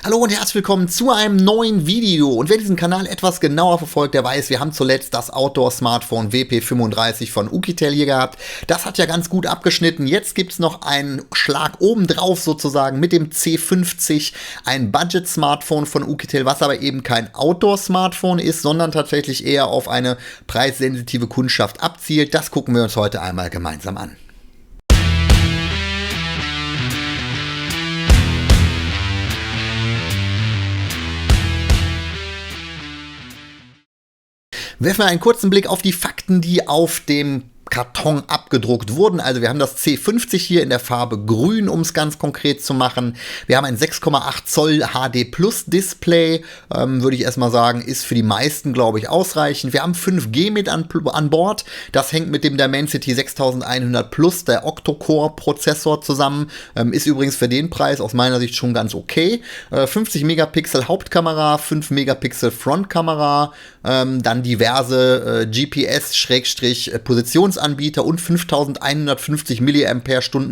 Hallo und herzlich willkommen zu einem neuen Video. Und wer diesen Kanal etwas genauer verfolgt, der weiß, wir haben zuletzt das Outdoor-Smartphone WP35 von Oukitel hier gehabt. Das hat ja ganz gut abgeschnitten. Jetzt gibt es noch einen Schlag obendrauf sozusagen mit dem C50, ein Budget-Smartphone von Oukitel, was aber eben kein Outdoor-Smartphone ist, sondern tatsächlich eher auf eine preissensitive Kundschaft abzielt. Das gucken wir uns heute einmal gemeinsam an. Werfen wir einen kurzen Blick auf die Fakten, die auf dem Karton abgedruckt wurden. Also wir haben das C50 hier in der Farbe grün, um es ganz konkret zu machen. Wir haben ein 6,8 Zoll HD Plus Display, würde ich erstmal sagen, ist für die meisten, glaube ich, ausreichend. Wir haben 5G mit an Bord. Das hängt mit dem Dimensity 6100 Plus, der Octo-Core-Prozessor zusammen. Ist übrigens für den Preis aus meiner Sicht schon ganz okay. 50 Megapixel Hauptkamera, 5 Megapixel Frontkamera, dann diverse GPS-Positionsanbieter und 5150 mAh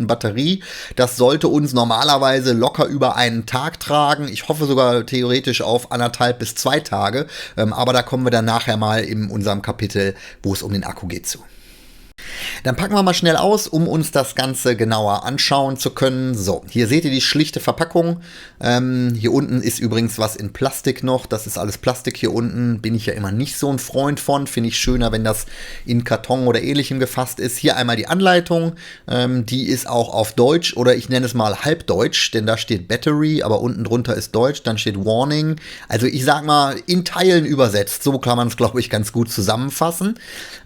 Batterie. Das sollte uns normalerweise locker über einen Tag tragen. Ich hoffe sogar theoretisch auf 1,5 bis 2 Tage. Aber da kommen wir dann nachher mal in unserem Kapitel, wo es um den Akku geht, zu. Dann packen wir mal schnell aus, um uns das Ganze genauer anschauen zu können. So, hier seht ihr die schlichte Verpackung. Hier unten ist übrigens was in Plastik noch. Das ist alles Plastik hier unten. Bin ich ja immer nicht so ein Freund von. Finde ich schöner, wenn das in Karton oder ähnlichem gefasst ist. Hier einmal die Anleitung. Die ist auch auf Deutsch oder ich nenne es mal Halbdeutsch, denn da steht Battery, aber unten drunter ist Deutsch. Dann steht Warning. Also ich sag mal in Teilen übersetzt. So kann man es, glaube ich, ganz gut zusammenfassen.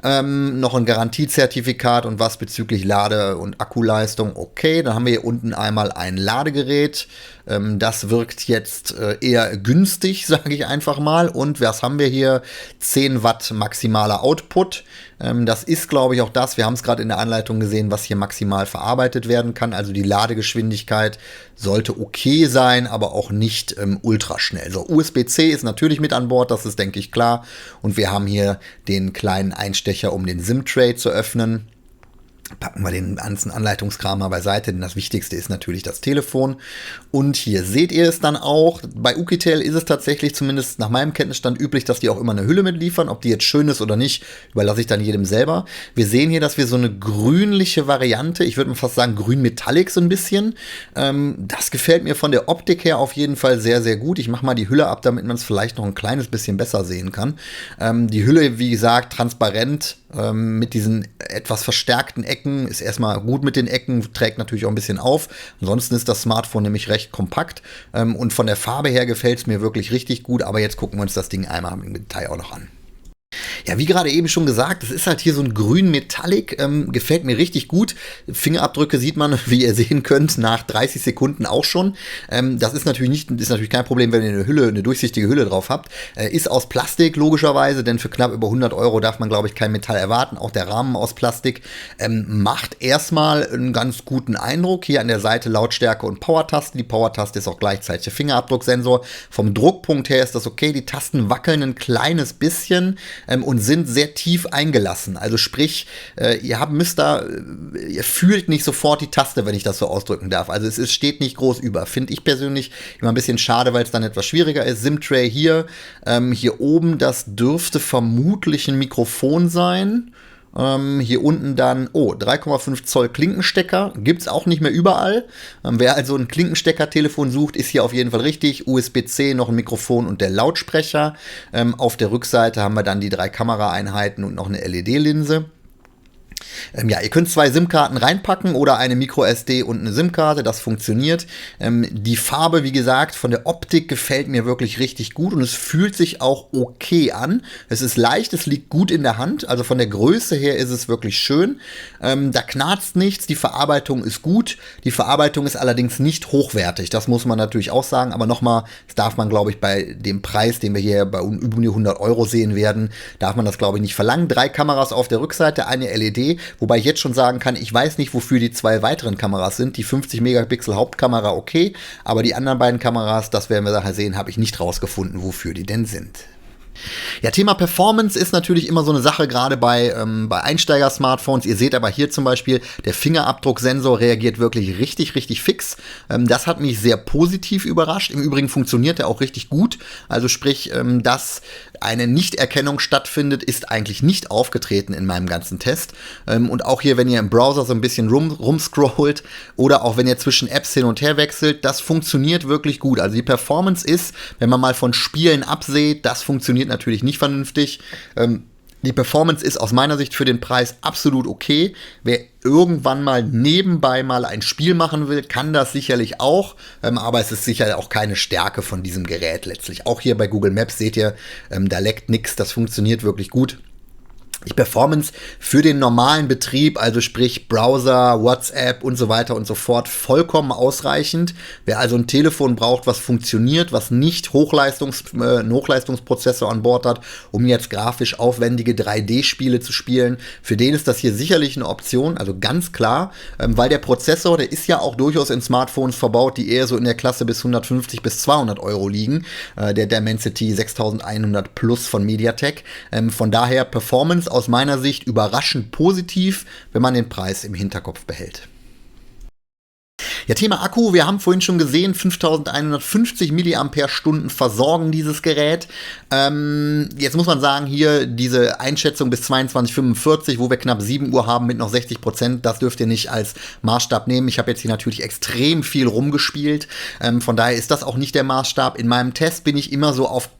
Noch ein Garantiezertifikat und was bezüglich Lade- und Akkuleistung. Okay, dann haben wir hier unten einmal ein Ladegerät. Das wirkt jetzt eher günstig, sage ich einfach mal. Und was haben wir hier? 10 Watt maximaler Output. Das ist, glaube ich, auch das. Wir haben es gerade in der Anleitung gesehen, was hier maximal verarbeitet werden kann. Also die Ladegeschwindigkeit sollte okay sein, aber auch nicht ultraschnell. So, USB-C ist natürlich mit an Bord, das ist, denke ich, klar. Und wir haben hier den kleinen Einstecher, um den SIM-Tray zu öffnen. Packen wir den ganzen Anleitungskram mal beiseite, denn das Wichtigste ist natürlich das Telefon. Und hier seht ihr es dann auch. Bei Oukitel ist es tatsächlich, zumindest nach meinem Kenntnisstand, üblich, dass die auch immer eine Hülle mitliefern. Ob die jetzt schön ist oder nicht, überlasse ich dann jedem selber. Wir sehen hier, dass wir so eine grünliche Variante, ich würde mal fast sagen grün-metallic so ein bisschen. Das gefällt mir von der Optik her auf jeden Fall sehr, sehr gut. Ich mache mal die Hülle ab, damit man es vielleicht noch ein kleines bisschen besser sehen kann. Die Hülle, wie gesagt, transparent, mit diesen etwas verstärkten Ecken, ist erstmal gut mit den Ecken, trägt natürlich auch ein bisschen auf. Ansonsten ist das Smartphone nämlich recht kompakt und von der Farbe her gefällt es mir wirklich richtig gut, aber jetzt gucken wir uns das Ding einmal im Detail auch noch an. Ja, wie gerade eben schon gesagt, es ist halt hier so ein grün Metallic, gefällt mir richtig gut. Fingerabdrücke sieht man, wie ihr sehen könnt, nach 30 Sekunden auch schon. Das ist natürlich kein Problem, wenn ihr eine durchsichtige Hülle drauf habt. Ist aus Plastik, logischerweise, denn für knapp über 100 Euro darf man, glaube ich, kein Metall erwarten. Auch der Rahmen aus Plastik macht erstmal einen ganz guten Eindruck. Hier an der Seite Lautstärke und Power-Taste. Die Power-Taste ist auch gleichzeitig der Fingerabdrucksensor. Vom Druckpunkt her ist das okay. Die Tasten wackeln ein kleines bisschen und sind sehr tief eingelassen. Also sprich, ihr fühlt nicht sofort die Taste, wenn ich das so ausdrücken darf. Also es steht nicht groß über. Finde ich persönlich immer ein bisschen schade, weil es dann etwas schwieriger ist. SIM-Tray hier. Hier oben, das dürfte vermutlich ein Mikrofon sein. Hier unten dann, 3,5 Zoll Klinkenstecker, gibt es auch nicht mehr überall. Wer also ein Klinkenstecker-Telefon sucht, ist hier auf jeden Fall richtig. USB-C, noch ein Mikrofon und der Lautsprecher. Auf der Rückseite haben wir dann die 3 Kameraeinheiten und noch eine LED-Linse. Ja, ihr könnt 2 SIM-Karten reinpacken oder eine Micro-SD und eine SIM-Karte, das funktioniert. Die Farbe, wie gesagt, von der Optik gefällt mir wirklich richtig gut und es fühlt sich auch okay an. Es ist leicht, es liegt gut in der Hand, also von der Größe her ist es wirklich schön. Da knarzt nichts, die Verarbeitung ist gut. Die Verarbeitung ist allerdings nicht hochwertig, das muss man natürlich auch sagen, aber nochmal, das darf man, glaube ich, bei dem Preis, den wir hier bei über 100 Euro sehen werden, darf man das, glaube ich, nicht verlangen. 3 Kameras auf der Rückseite, eine LED, wobei ich jetzt schon sagen kann, ich weiß nicht, wofür die 2 weiteren Kameras sind. Die 50 Megapixel Hauptkamera okay, aber die anderen beiden Kameras, das werden wir nachher sehen, habe ich nicht rausgefunden, wofür die denn sind. Ja, Thema Performance ist natürlich immer so eine Sache, gerade bei Einsteiger-Smartphones. Ihr seht aber hier zum Beispiel, der Fingerabdrucksensor reagiert wirklich richtig, richtig fix. Das hat mich sehr positiv überrascht. Im Übrigen funktioniert er auch richtig gut. Also sprich, dass eine Nichterkennung stattfindet, ist eigentlich nicht aufgetreten in meinem ganzen Test. Und auch hier, wenn ihr im Browser so ein bisschen rumscrollt oder auch wenn ihr zwischen Apps hin und her wechselt, das funktioniert wirklich gut. Also die Performance ist, wenn man mal von Spielen abseht, das funktioniert natürlich nicht vernünftig. Die Performance ist aus meiner Sicht für den Preis absolut okay. Wer irgendwann mal nebenbei mal ein Spiel machen will, kann das sicherlich auch. Aber es ist sicher auch keine Stärke von diesem Gerät letztlich. Auch hier bei Google Maps seht ihr, da leckt nichts. Das funktioniert wirklich gut. Die Performance für den normalen Betrieb, also sprich Browser, WhatsApp und so weiter und so fort, vollkommen ausreichend. Wer also ein Telefon braucht, was funktioniert, was nicht einen Hochleistungsprozessor an Bord hat, um jetzt grafisch aufwendige 3D-Spiele zu spielen, für den ist das hier sicherlich eine Option, also ganz klar, weil der Prozessor, der ist ja auch durchaus in Smartphones verbaut, die eher so in der Klasse bis 150 bis 200 Euro liegen, der Dimensity 6100 Plus von MediaTek. Von daher Performance aus meiner Sicht überraschend positiv, wenn man den Preis im Hinterkopf behält. Ja, Thema Akku, wir haben vorhin schon gesehen, 5150 mAh versorgen dieses Gerät. Jetzt muss man sagen, hier diese Einschätzung bis 22:45, wo wir knapp 7 Uhr haben mit noch 60%, das dürft ihr nicht als Maßstab nehmen. Ich habe jetzt hier natürlich extrem viel rumgespielt, von daher ist das auch nicht der Maßstab. In meinem Test bin ich immer so auf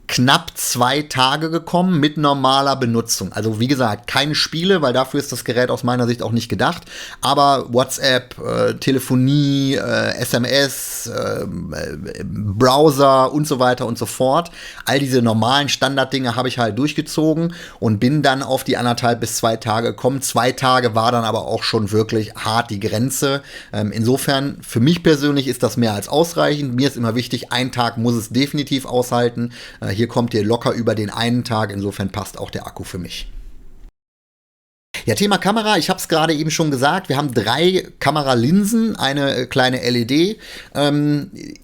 knapp 2 Tage gekommen mit normaler Benutzung. Also wie gesagt, keine Spiele, weil dafür ist das Gerät aus meiner Sicht auch nicht gedacht. Aber WhatsApp, Telefonie, SMS, Browser und so weiter und so fort. All diese normalen Standarddinge habe ich halt durchgezogen und bin dann auf die 1,5 bis 2 Tage gekommen. 2 Tage war dann aber auch schon wirklich hart die Grenze. Insofern, für mich persönlich ist das mehr als ausreichend. Mir ist immer wichtig, 1 Tag muss es definitiv aushalten. Hier kommt ihr locker über den einen Tag, insofern passt auch der Akku für mich. Ja, Thema Kamera, ich habe es gerade eben schon gesagt, wir haben 3 Kameralinsen, eine kleine LED.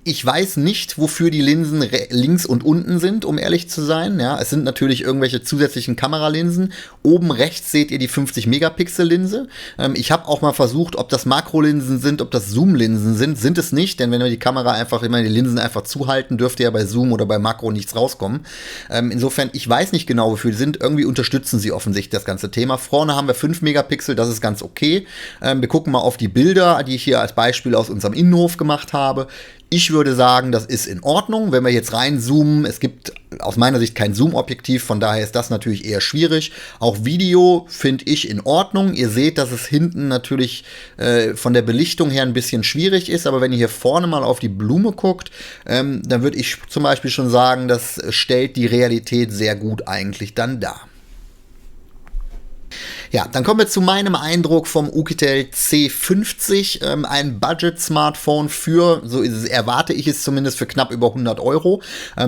Ich weiß nicht, wofür die Linsen links und unten sind, um ehrlich zu sein. Ja, es sind natürlich irgendwelche zusätzlichen Kameralinsen. Oben rechts seht ihr die 50-Megapixel-Linse. Ich habe auch mal versucht, ob das Makrolinsen sind, ob das Zoom-Linsen sind. Sind es nicht, denn wenn wir die Kamera einfach immer die Linsen einfach zuhalten, dürfte ja bei Zoom oder bei Makro nichts rauskommen. Insofern, ich weiß nicht genau, wofür die sind. Irgendwie unterstützen sie offensichtlich das ganze Thema. Vorne haben wir 5 Megapixel, das ist ganz okay. Wir gucken mal auf die Bilder, die ich hier als Beispiel aus unserem Innenhof gemacht habe. Ich würde sagen, das ist in Ordnung. Wenn wir jetzt reinzoomen, es gibt aus meiner Sicht kein Zoom-Objektiv, von daher ist das natürlich eher schwierig. Auch Video finde ich in Ordnung. Ihr seht, dass es hinten natürlich von der Belichtung her ein bisschen schwierig ist, aber wenn ihr hier vorne mal auf die Blume guckt, dann würde ich zum Beispiel schon sagen, das stellt die Realität sehr gut eigentlich dann dar. Ja, dann kommen wir zu meinem Eindruck vom Oukitel C50, ein Budget-Smartphone für, so erwarte ich es zumindest, für knapp über 100 Euro.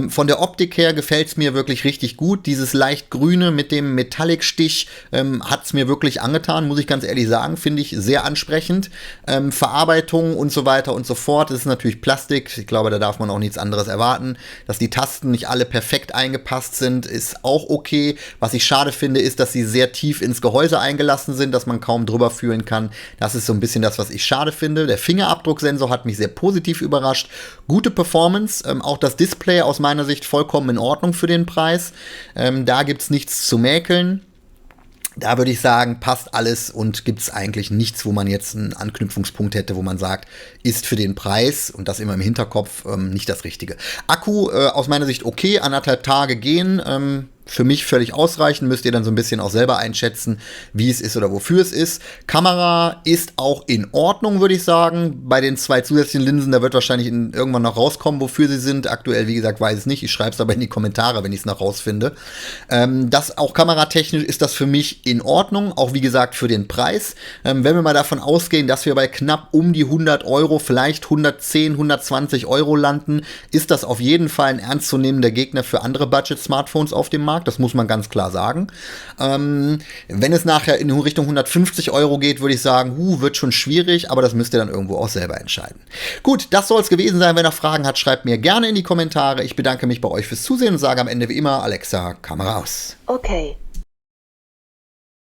Von der Optik her gefällt es mir wirklich richtig gut. Dieses leicht grüne mit dem Metallic-Stich hat es mir wirklich angetan, muss ich ganz ehrlich sagen, finde ich sehr ansprechend. Verarbeitung und so weiter und so fort, das ist natürlich Plastik, ich glaube, da darf man auch nichts anderes erwarten. Dass die Tasten nicht alle perfekt eingepasst sind, ist auch okay. Was ich schade finde, ist, dass sie sehr tief ins Gehäuse eingelassen sind, dass man kaum drüber fühlen kann. Das ist so ein bisschen das, was ich schade finde. Der Fingerabdrucksensor hat mich sehr positiv überrascht. Gute Performance, auch das Display aus meiner Sicht vollkommen in Ordnung für den Preis. Da gibt es nichts zu mäkeln. Da würde ich sagen, passt alles und gibt es eigentlich nichts, wo man jetzt einen Anknüpfungspunkt hätte, wo man sagt, ist für den Preis, und das immer im Hinterkopf, nicht das Richtige. Akku aus meiner Sicht okay, 1,5 Tage gehen. Für mich völlig ausreichend, müsst ihr dann so ein bisschen auch selber einschätzen, wie es ist oder wofür es ist. Kamera ist auch in Ordnung, würde ich sagen. Bei den 2 zusätzlichen Linsen, da wird wahrscheinlich irgendwann noch rauskommen, wofür sie sind. Aktuell, wie gesagt, weiß ich es nicht. Ich schreibe es aber in die Kommentare, wenn ich es noch rausfinde. Das auch kameratechnisch ist das für mich in Ordnung, auch wie gesagt für den Preis. Wenn wir mal davon ausgehen, dass wir bei knapp um die 100 Euro, vielleicht 110, 120 Euro landen, ist das auf jeden Fall ein ernstzunehmender Gegner für andere Budget-Smartphones auf dem Markt. Markt, das muss man ganz klar sagen. Wenn es nachher in Richtung 150 Euro geht, würde ich sagen, wird schon schwierig, aber das müsst ihr dann irgendwo auch selber entscheiden. Gut, das soll es gewesen sein. Wenn ihr Fragen habt, schreibt mir gerne in die Kommentare. Ich bedanke mich bei euch fürs Zusehen und sage am Ende wie immer, Alexa, Kamera aus. Okay.